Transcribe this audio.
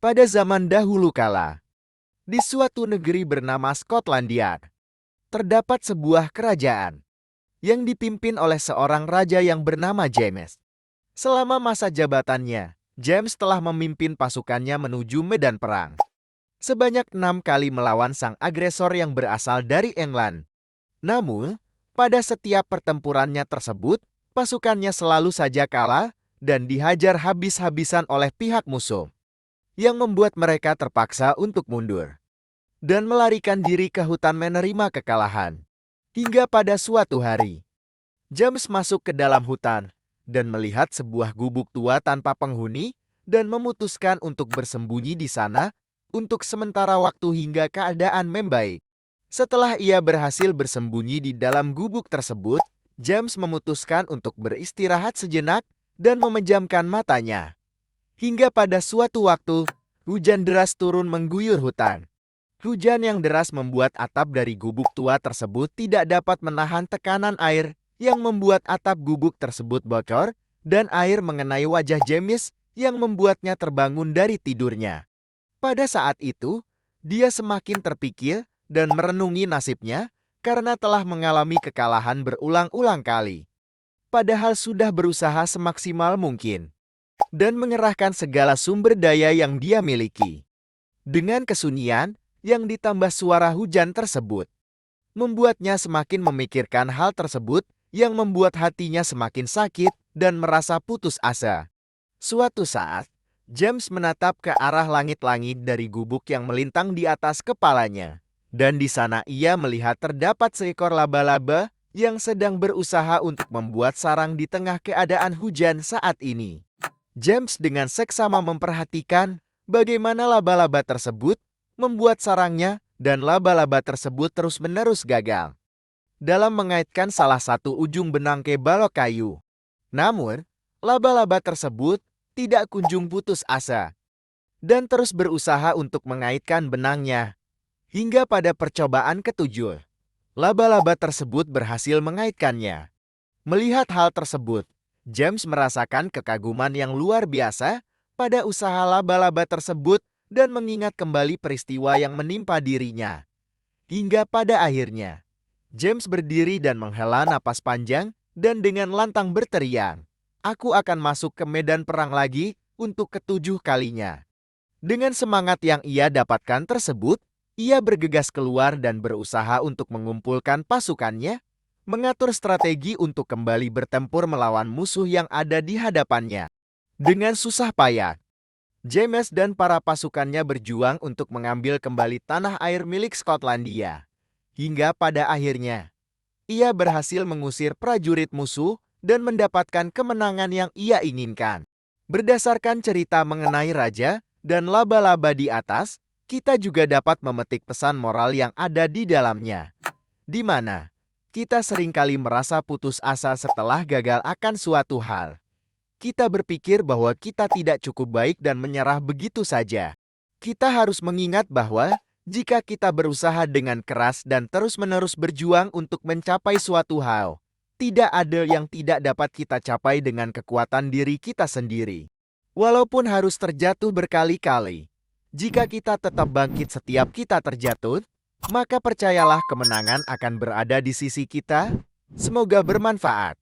Pada zaman dahulu kala, di suatu negeri bernama Skotlandia, terdapat sebuah kerajaan yang dipimpin oleh seorang raja yang bernama James. Selama masa jabatannya, James telah memimpin pasukannya menuju medan perang. Sebanyak 6 kali melawan sang agresor yang berasal dari England. Namun, pada setiap pertempurannya tersebut, pasukannya selalu saja kalah dan dihajar habis-habisan oleh pihak musuh, yang membuat mereka terpaksa untuk mundur dan melarikan diri ke hutan menerima kekalahan. Hingga pada suatu hari, James masuk ke dalam hutan dan melihat sebuah gubuk tua tanpa penghuni dan memutuskan untuk bersembunyi di sana untuk sementara waktu hingga keadaan membaik. Setelah ia berhasil bersembunyi di dalam gubuk tersebut, James memutuskan untuk beristirahat sejenak dan memejamkan matanya. Hingga pada suatu waktu, hujan deras turun mengguyur hutan. Hujan yang deras membuat atap dari gubuk tua tersebut tidak dapat menahan tekanan air yang membuat atap gubuk tersebut bocor dan air mengenai wajah James yang membuatnya terbangun dari tidurnya. Pada saat itu, dia semakin terpikir dan merenungi nasibnya karena telah mengalami kekalahan berulang-ulang kali. Padahal sudah berusaha semaksimal mungkin dan mengerahkan segala sumber daya yang dia miliki. Dengan kesunyian yang ditambah suara hujan tersebut, membuatnya semakin memikirkan hal tersebut yang membuat hatinya semakin sakit dan merasa putus asa. Suatu saat, James menatap ke arah langit-langit dari gubuk yang melintang di atas kepalanya. Dan di sana ia melihat terdapat seekor laba-laba yang sedang berusaha untuk membuat sarang di tengah keadaan hujan saat ini. James dengan seksama memperhatikan bagaimana laba-laba tersebut membuat sarangnya dan laba-laba tersebut terus-menerus gagal dalam mengaitkan salah satu ujung benang ke balok kayu. Namun, laba-laba tersebut tidak kunjung putus asa dan terus berusaha untuk mengaitkan benangnya. Hingga pada percobaan ketujuh, laba-laba tersebut berhasil mengaitkannya. Melihat hal tersebut, James merasakan kekaguman yang luar biasa pada usaha laba-laba tersebut dan mengingat kembali peristiwa yang menimpa dirinya. Hingga pada akhirnya, James berdiri dan menghela napas panjang dan dengan lantang berteriak, "Aku akan masuk ke medan perang lagi untuk ketujuh kalinya." Dengan semangat yang ia dapatkan tersebut, ia bergegas keluar dan berusaha untuk mengumpulkan pasukannya, mengatur strategi untuk kembali bertempur melawan musuh yang ada di hadapannya. Dengan susah payah, James dan para pasukannya berjuang untuk mengambil kembali tanah air milik Skotlandia. Hingga pada akhirnya, ia berhasil mengusir prajurit musuh dan mendapatkan kemenangan yang ia inginkan. Berdasarkan cerita mengenai raja dan laba-laba di atas, kita juga dapat memetik pesan moral yang ada di dalamnya, di mana kita seringkali merasa putus asa setelah gagal akan suatu hal. Kita berpikir bahwa kita tidak cukup baik dan menyerah begitu saja. Kita harus mengingat bahwa jika kita berusaha dengan keras dan terus-menerus berjuang untuk mencapai suatu hal, tidak ada yang tidak dapat kita capai dengan kekuatan diri kita sendiri. Walaupun harus terjatuh berkali-kali, jika kita tetap bangkit setiap kita terjatuh, maka percayalah kemenangan akan berada di sisi kita. Semoga bermanfaat.